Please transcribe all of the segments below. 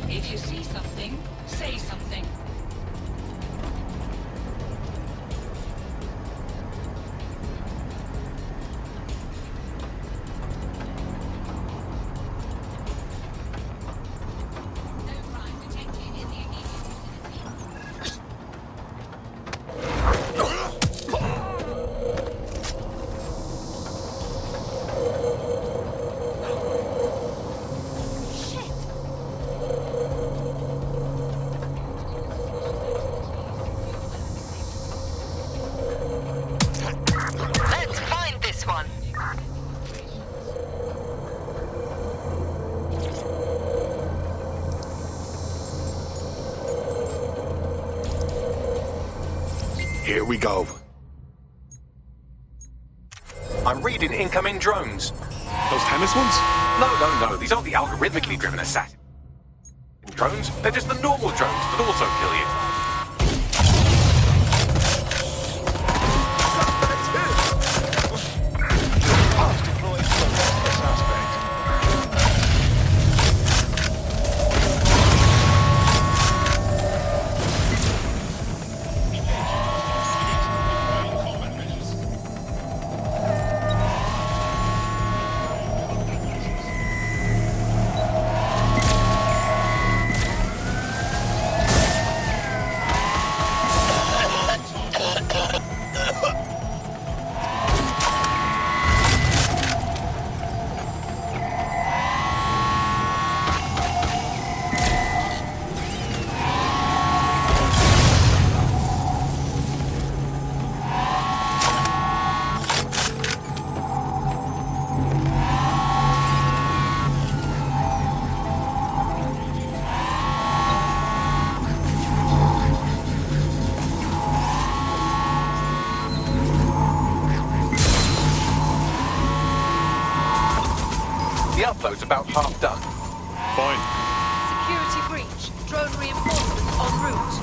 If you see something, say something. No crime detected in the immediate vicinity. Let's find this one. Here we go. I'm reading incoming drones. Those tennis ones? No. These aren't the algorithmically driven assassin drones. They're just the normal drones that also kill you. The upload's about half done. Fine. Security breach. Drone reinforcements en route.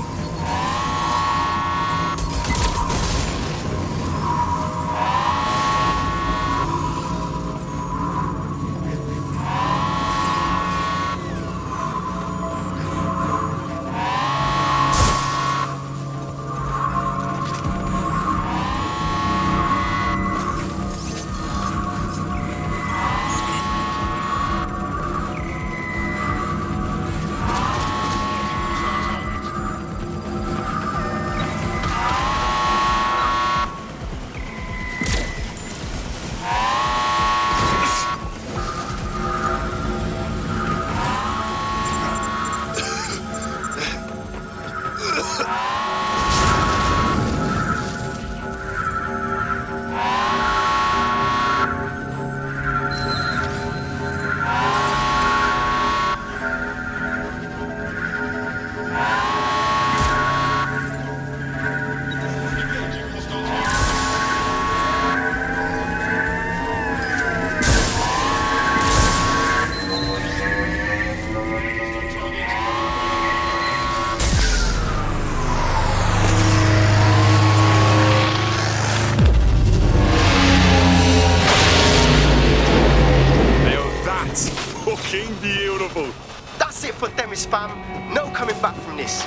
Fucking beautiful. That's it for Demi Spam. No coming back from this.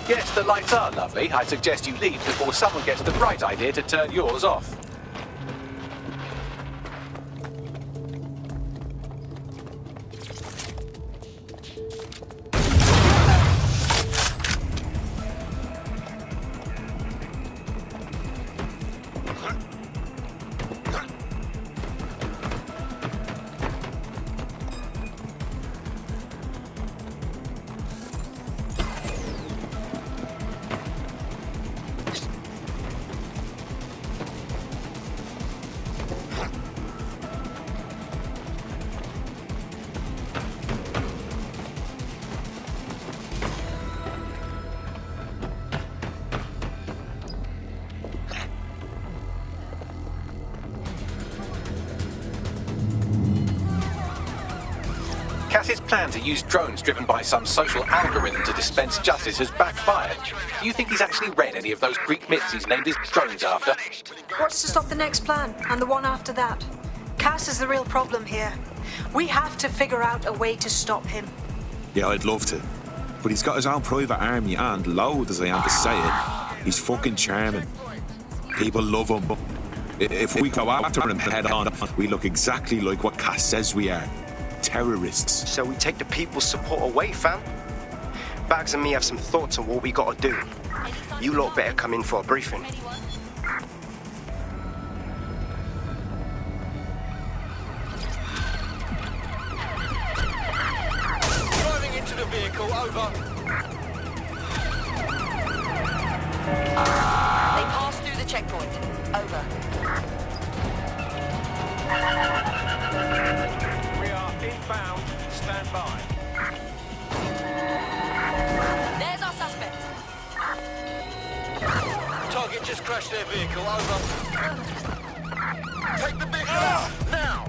Yes, the lights are lovely. I suggest you leave before someone gets the bright idea to turn yours off. Cass's plan to use drones driven by some social algorithm to dispense justice has backfired. Do you think he's actually read any of those Greek myths he's named his drones after? What's to stop the next plan and the one after that? Cass is the real problem here. We have to figure out a way to stop him. Yeah, I'd love to. But he's got his own private army and, loud as I am to say it, he's fucking charming. People love him, but if we go after him head on, we look exactly like what Cass says we are. Terrorists. So we take the people's support away, fam? Bags and me have some thoughts on what we gotta do. You lot better come in for a briefing. Driving into the vehicle, over. They passed through the checkpoint. Over. We are inbound. Stand by. There's our suspect. Target just crashed their vehicle, over. Take the vehicle out, now!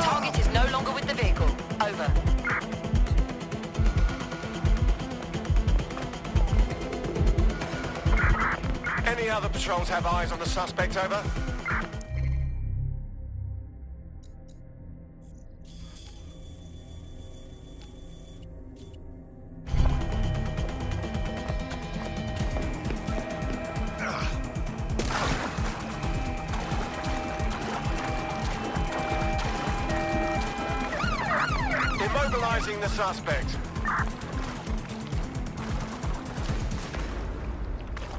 Target is no longer with the vehicle. Over. Any other patrols have eyes on the suspect, over? Immobilizing the suspect.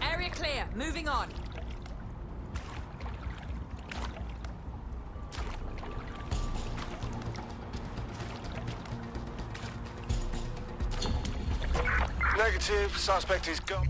Area clear. Moving on. Negative, suspect is gone.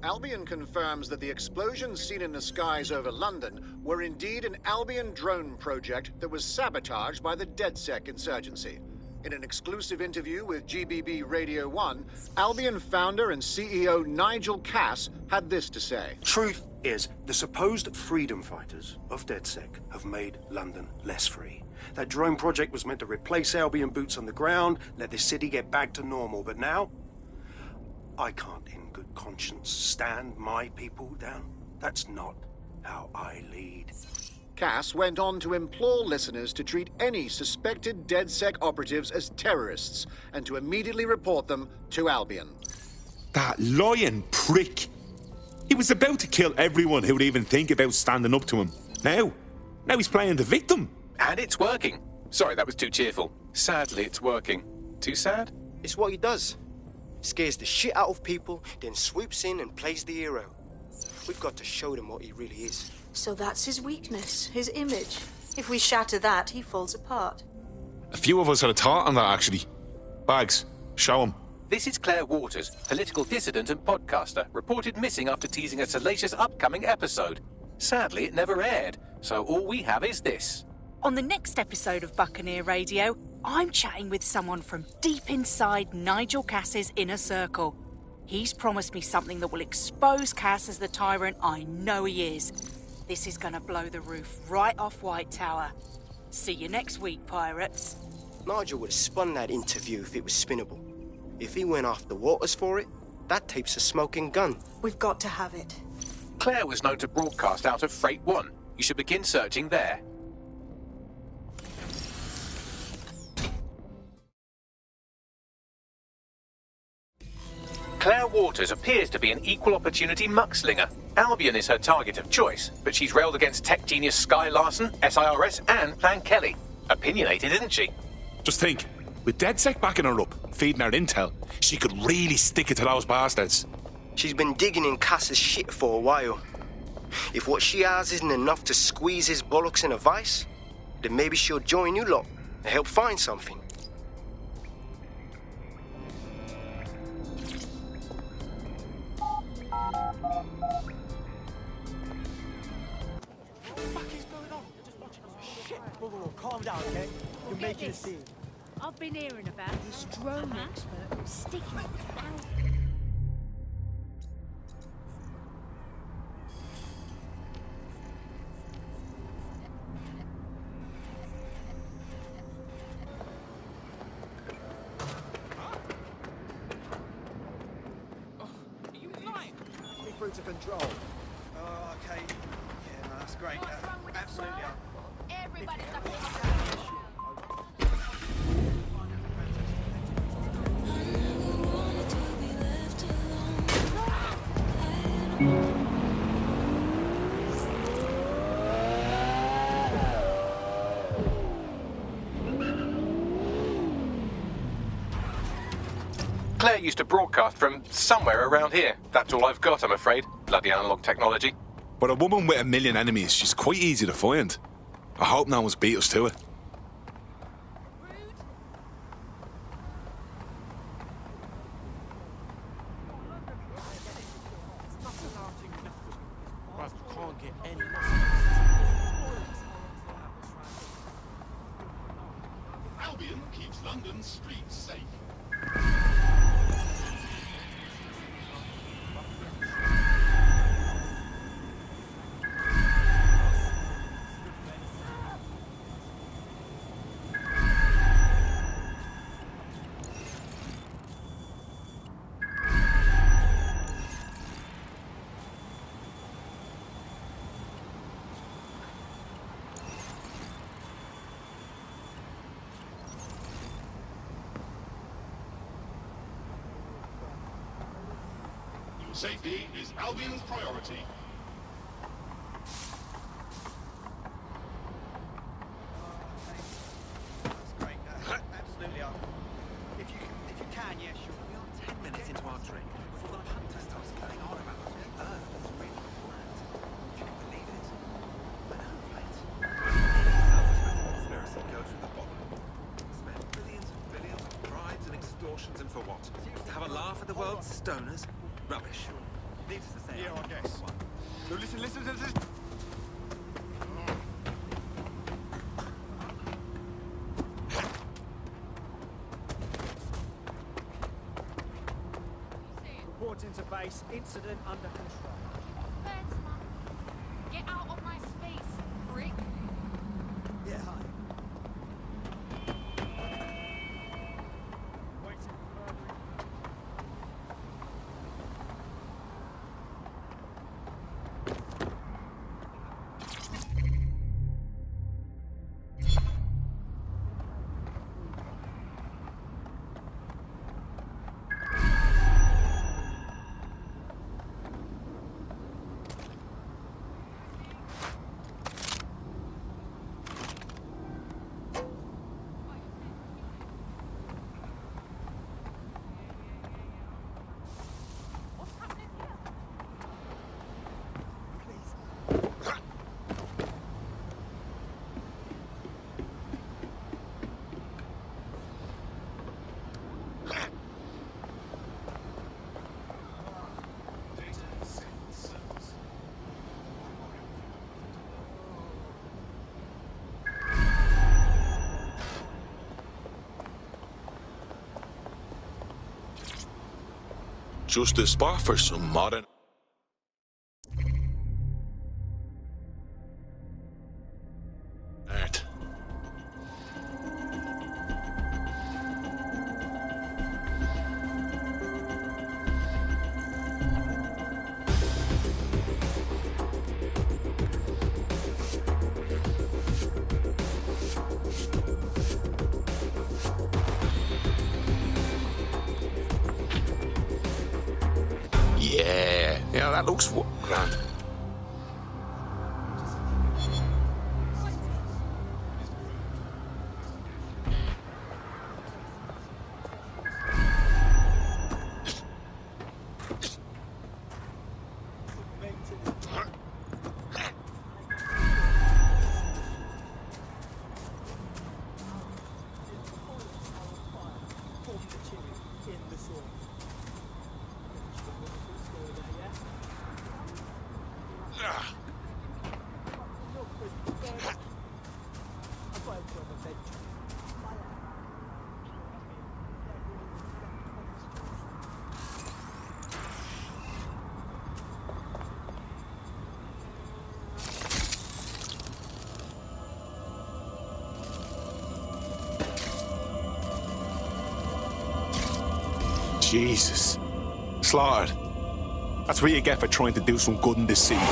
Albion confirms that the explosions seen in the skies over London were indeed an Albion drone project that was sabotaged by the DedSec insurgency. In an exclusive interview with GBB Radio 1, Albion founder and CEO Nigel Cass had this to say. Truth is, the supposed freedom fighters of DedSec have made London less free. That drone project was meant to replace Albion boots on the ground, let the city get back to normal, but now I can't in good conscience stand my people down. That's not how I lead. Cass went on to implore listeners to treat any suspected DedSec operatives as terrorists and to immediately report them to Albion. That lying prick. He was about to kill everyone who would even think about standing up to him. Now he's playing the victim. And it's working. Sorry, that was too cheerful. Sadly, it's working. Too sad? It's what he does. Scares the shit out of people, then swoops in and plays the hero. We've got to show them what he really is. So that's his weakness, his image. If we shatter that, he falls apart. A few of us had a thought on that, actually. Bags, show him. This is Claire Waters, political dissident and podcaster, reported missing after teasing a salacious upcoming episode. Sadly, it never aired, so all we have is this. On the next episode of Buccaneer Radio, I'm chatting with someone from deep inside Nigel Cass's inner circle. He's promised me something that will expose Cass as the tyrant I know he is. This is gonna blow the roof right off White Tower. See you next week, pirates. Nigel would have spun that interview if it was spinnable. If he went after Waters for it, that tape's a smoking gun. We've got to have it. Claire was known to broadcast out of Freight 1. You should begin searching there. Claire Waters appears to be an equal opportunity muckslinger. Albion is her target of choice, but she's railed against tech genius Sky Larson, SIRS, and Plan Kelly. Opinionated, isn't she? Just think, with DedSec backing her up, feeding her intel, she could really stick it to those bastards. She's been digging in Cass's shit for a while. If what she has isn't enough to squeeze his bollocks in a vice, then maybe she'll join you lot and help find something. Calm down, okay? You're making a scene. I've been hearing about this drone expert who's sticking it down. Keep through to control. Oh, okay. Yeah, no, that's great. Absolutely. Everybody's up Claire used to broadcast from somewhere around here. That's all I've got, I'm afraid. Bloody analog technology. But a woman with a million enemies, she's quite easy to find. I hope no one's beat us to it. Albion keeps London's streets safe. Safety is Albion's priority. That's great. Absolutely. If you can, yeah, sure. We are 10 minutes into our trek before the hunter starts going on about us. The Earth is really flat. Can you believe it? I know, right? Any self-respecting conspiracy goes with the following. Spend billions and billions on bribes and extortions, and for what? To have a laugh at the world's stoners? Rubbish. Needless to say, Yeah, I guess. No, listen. Reporting to base. Incident under control. Get out of my space, prick. Yeah, hi. Just a spot for some modern... art. Yeah, that looks grand. Jesus. Slaughtered. That's what you get for trying to do some good in this city.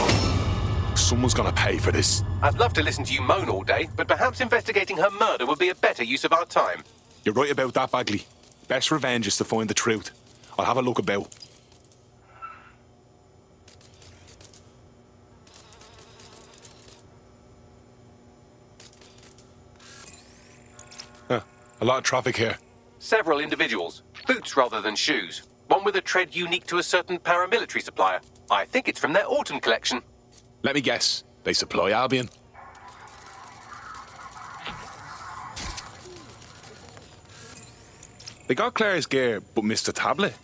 Someone's gonna pay for this. I'd love to listen to you moan all day, but perhaps investigating her murder would be a better use of our time. You're right about that, Bagley. Best revenge is to find the truth. I'll have a look about. A lot of traffic here. Several individuals. Boots rather than shoes. One with a tread unique to a certain paramilitary supplier. I think it's from their autumn collection. Let me guess. They supply Albion. They got Claire's gear, but missed a tablet.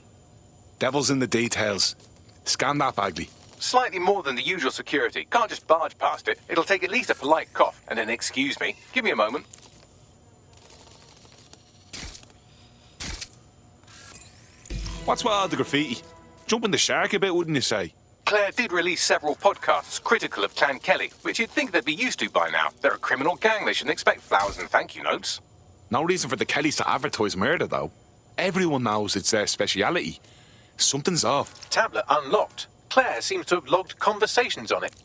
Devil's in the details. Scan that, Bagley. Slightly more than the usual security. Can't just barge past it. It'll take at least a polite cough and an excuse me. Give me a moment. What's with all the graffiti? Jumping the shark a bit, wouldn't you say? Claire did release several podcasts critical of Clan Kelly, which you'd think they'd be used to by now. They're a criminal gang. They shouldn't expect flowers and thank you notes. No reason for the Kellys to advertise murder, though. Everyone knows it's their speciality. Something's off. Tablet unlocked. Claire seems to have logged conversations on it.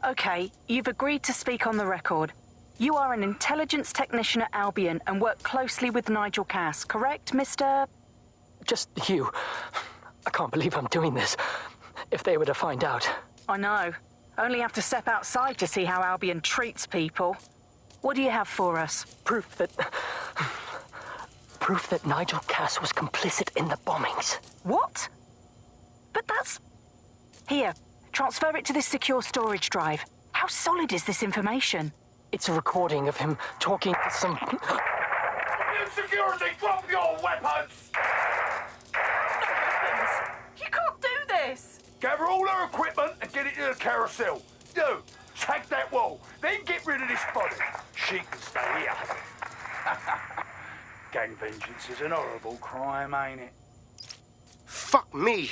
Okay, you've agreed to speak on the record. You are an intelligence technician at Albion and work closely with Nigel Cass, correct, Mr...? Just you. I can't believe I'm doing this. If they were to find out. I know. Only have to step outside to see how Albion treats people. What do you have for us? Proof that Nigel Cass was complicit in the bombings. What? But that's... Here, transfer it to this secure storage drive. How solid is this information? It's a recording of him talking to some... Security, drop your weapons! You can't do this! Gather all her equipment and get it to the carousel. Do. Tag that wall. Then get rid of this body. She can stay here. Gang vengeance is an horrible crime, ain't it? Fuck me.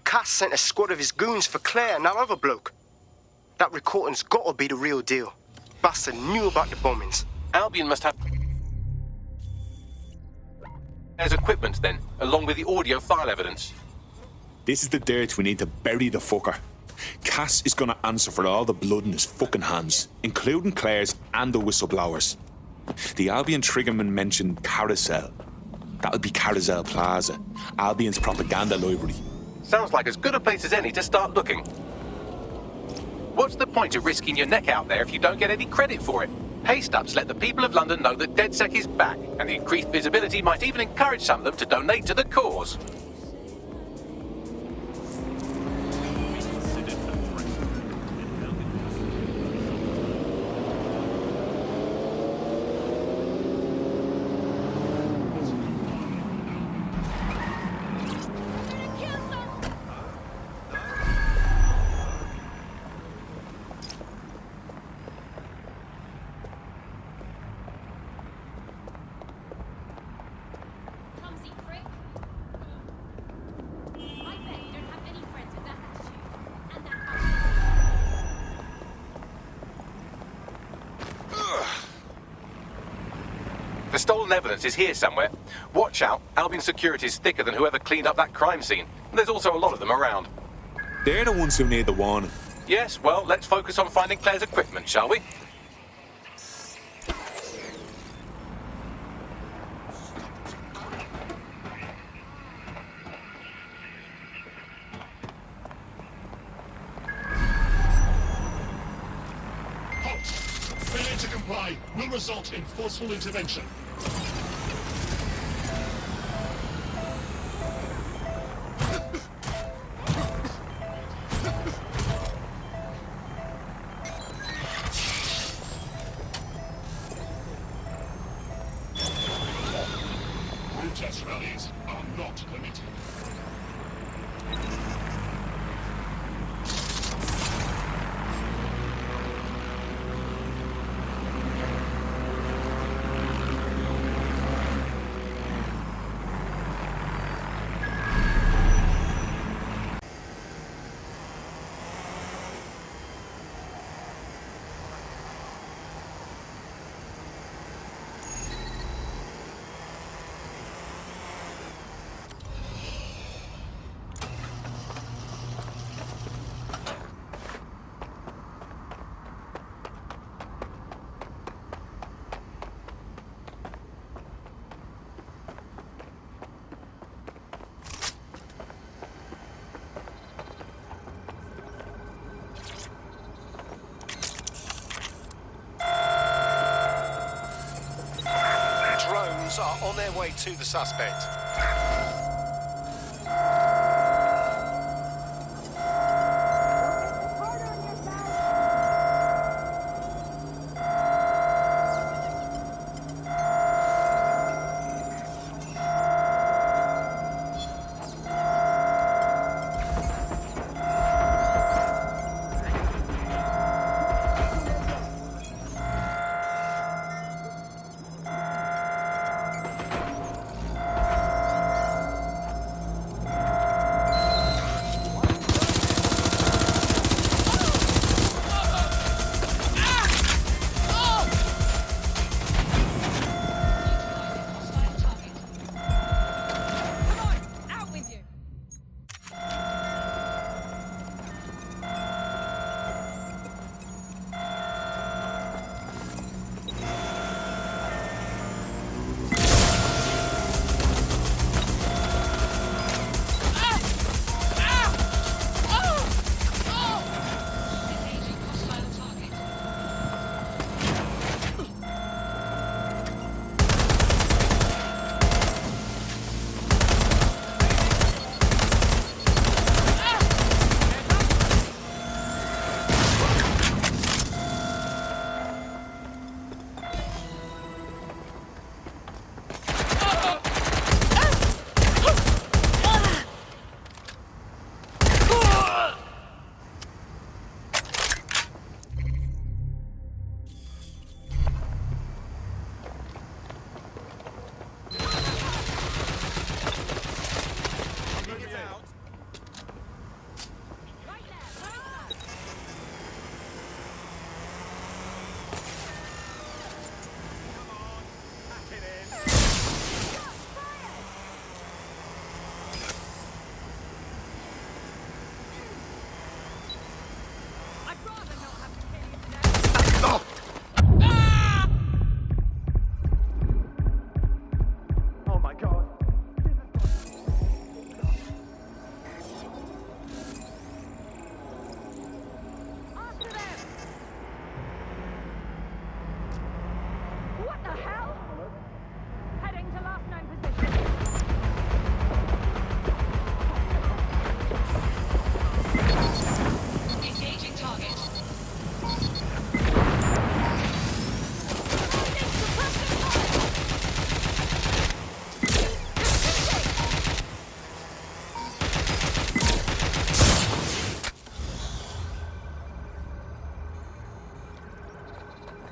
Cass sent a squad of his goons for Claire and that other bloke. That recording's gotta be the real deal. Bastard knew about the bombings. Albion must have... There's equipment then, along with the audio file evidence. This is the dirt we need to bury the fucker. Cass is gonna answer for all the blood in his fucking hands, including Claire's and the whistleblowers. The Albion triggerman mentioned Carousel. That would be Carousel Plaza, Albion's propaganda library. Sounds like as good a place as any to start looking. What's the point of risking your neck out there if you don't get any credit for it? Paste-ups let the people of London know that DedSec is back, and the increased visibility might even encourage some of them to donate to the cause. The stolen evidence is here somewhere. Watch out, Albion security is thicker than whoever cleaned up that crime scene. There's also a lot of them around. They're the ones who need the warning. Yes, well, let's focus on finding Claire's equipment, shall we? Halt! Failure to comply will result in forceful intervention. Protest rallies are not permitted. their way to the suspect.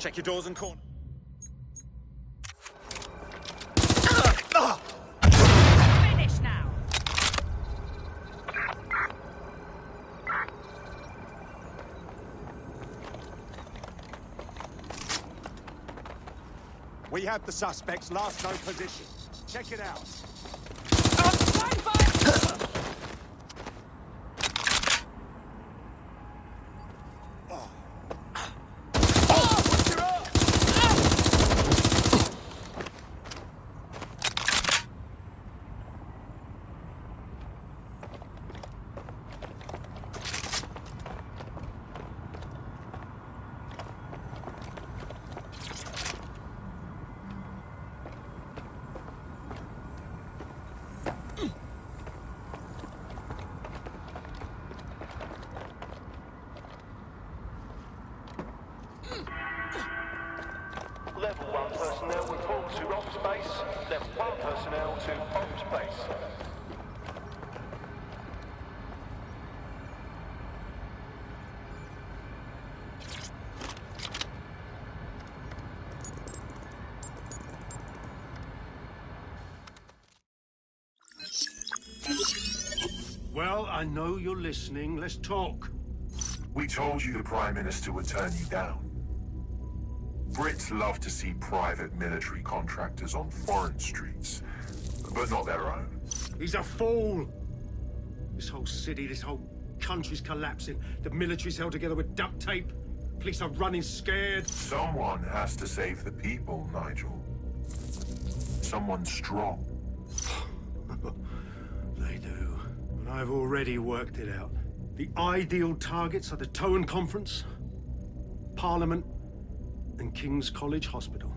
Check your doors and corners. Finish now. We have the suspect's last known position. Check it out. Level 1 personnel report to ops base. Level 1 personnel to ops base. Well, I know you're listening. Let's talk. We told you the Prime Minister would turn you down. Brits love to see private military contractors on foreign streets, but not their own. He's a fool! This whole city, this whole country's collapsing. The military's held together with duct tape. Police are running scared. Someone has to save the people, Nigel. Someone strong. They do. But I've already worked it out. The ideal targets are the Towan Conference, Parliament, and King's College Hospital.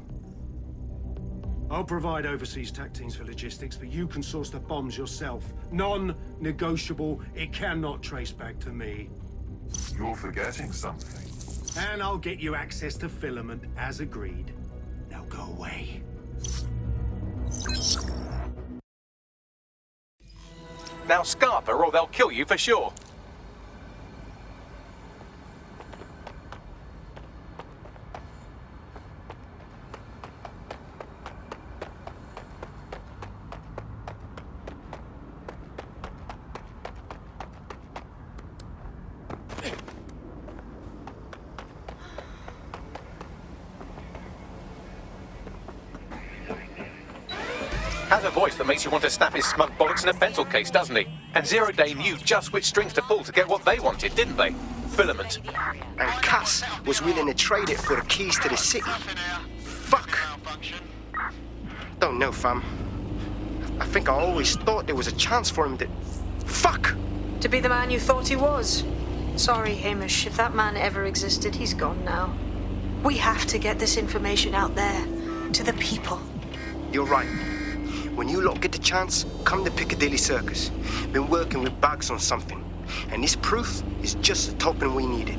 I'll provide overseas tac teams for logistics, but you can source the bombs yourself. Non-negotiable. It cannot trace back to me. You're forgetting something. And I'll get you access to filament, as agreed. Now go away. Now scarper or they'll kill you for sure. Has a voice that makes you want to snap his smug bollocks in a pencil case, doesn't he? And Zero Day knew just which strings to pull to get what they wanted, didn't they? Filament. And Cass was willing to trade it for the keys to the city. Fuck. Don't know, fam. I think I always thought there was a chance for him to... Fuck! To be the man you thought he was. Sorry, Hamish. If that man ever existed, he's gone now. We have to get this information out there. To the people. You're right. When you lot get the chance, come to Piccadilly Circus. Been working with Bags on something. And this proof is just the token we needed.